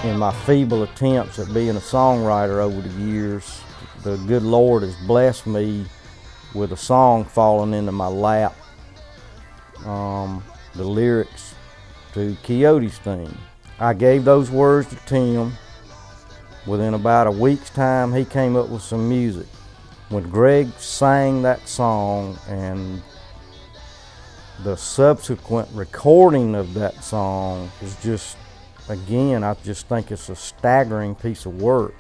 In my feeble attempts at being a songwriter over the years, the good Lord has blessed me with a song falling into my lap, the lyrics to Coyote's theme. I gave those words to Tim. Within about a week's time, he came up with some music. When Gregg sang that song and the subsequent recording of that song is just, again, I just think it's a staggering piece of work.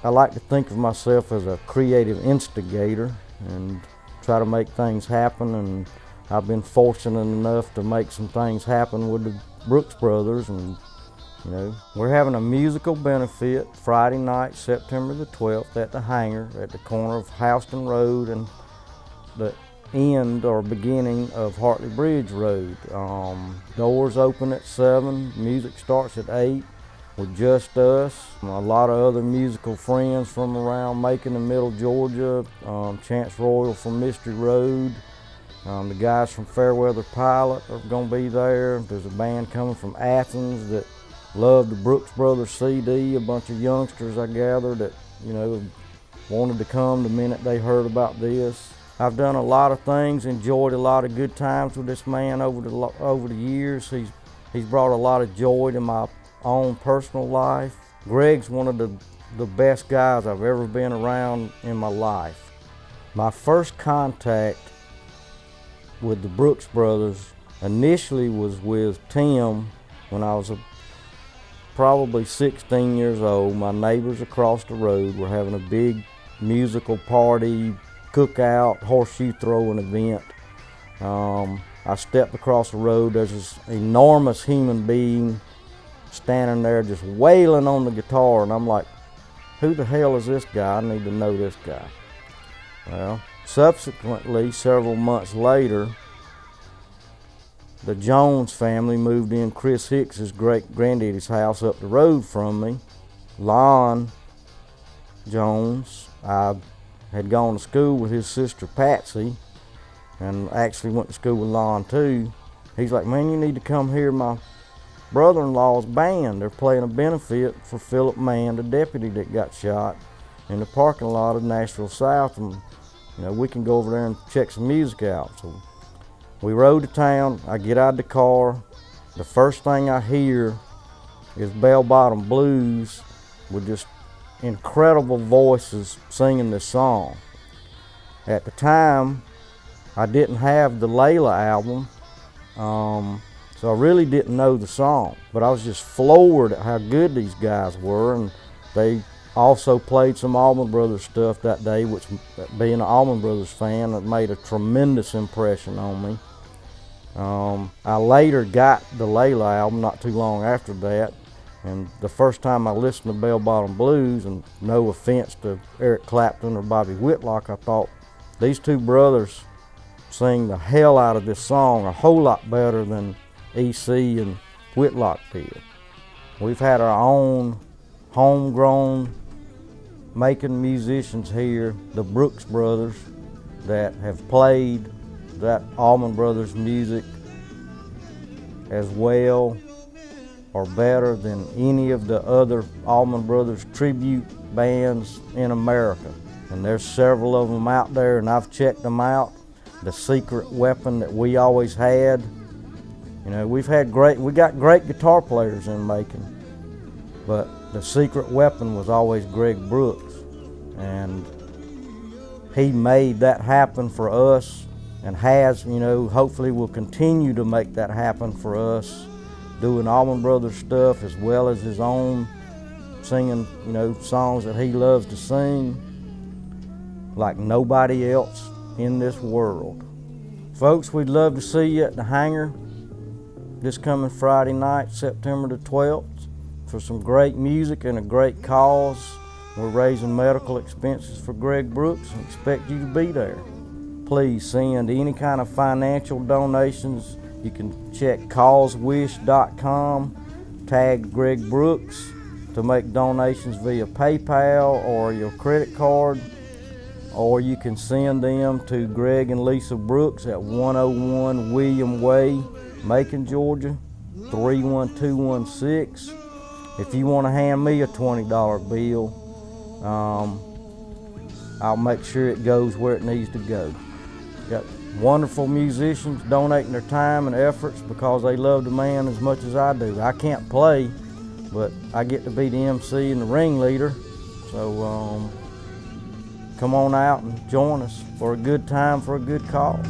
I like to think of myself as a creative instigator and try to make things happen, and I've been fortunate enough to make some things happen with the Brooks Brothers. And you know, we're having a musical benefit Friday night, September the 12th at the hangar at the corner of Houston Road and the end or beginning of Hartley Bridge Road. Doors open at 7, music starts at 8 with just us. A lot of other musical friends from around Macon and Middle Georgia, Chance Royal from Mystery Road, the guys from Fairweather Pilot are going to be there. There's a band coming from Athens that love the Brooks Brothers CD, a bunch of youngsters I gather that, you know, wanted to come the minute they heard about this. I've done a lot of things, enjoyed a lot of good times with this man over the years. He's brought a lot of joy to my own personal life. Gregg's one of the best guys I've ever been around in my life. My first contact with the Brooks Brothers initially was with Tim when I was probably 16 years old. My neighbors across the road were having a big musical party, cookout, horseshoe throwing event. I stepped across the road. There's this enormous human being standing there just wailing on the guitar, and I'm like, who the hell is this guy? I need to know this guy. Well, subsequently, several months later, the Jones family moved in Chris Hicks's great-granddaddy's house up the road from me. Lon Jones, I had gone to school with his sister Patsy, and actually went to school with Lon too. He's like, man, you need to come hear my brother-in-law's band. They're playing a benefit for Philip Mann, the deputy that got shot, in the parking lot of Nashville South, and you know, we can go over there and check some music out. So we rode to town. I get out of the car. The first thing I hear is Bell Bottom Blues with just incredible voices singing this song. At the time, I didn't have the Layla album, so I really didn't know the song, but I was just floored at how good these guys were, and they also played some Allman Brothers stuff that day, which, being an Allman Brothers fan, it made a tremendous impression on me. I later got the Layla album not too long after that, and the first time I listened to Bell Bottom Blues, and no offense to Eric Clapton or Bobby Whitlock, I thought these two brothers sing the hell out of this song a whole lot better than EC and Whitlock did. We've had our own homegrown Macon musicians here, the Brooks Brothers, that have played that Allman Brothers music as well or better than any of the other Allman Brothers tribute bands in America. And there's several of them out there, and I've checked them out. The secret weapon that we always had, you know, we got great guitar players in Macon, but the secret weapon was always Gregg Brooks, and he made that happen for us, and has, you know, hopefully will continue to make that happen for us, doing Allman Brothers stuff as well as his own singing, you know, songs that he loves to sing like nobody else in this world. Folks, we'd love to see you at the hangar this coming Friday night, September the 12th, for some great music and a great cause. We're raising medical expenses for Gregg Brooks and expect you to be there. Please send any kind of financial donations. You can check causewish.com, tag Gregg Brooks to make donations via PayPal or your credit card, or you can send them to Gregg and Lisa Brooks at 101 William Way, Macon, Georgia, 31216. If you want to hand me a $20 bill, I'll make sure it goes where it needs to go. Got wonderful musicians donating their time and efforts because they love the man as much as I do. I can't play, but I get to be the MC and the ringleader. So come on out and join us for a good time, for a good cause.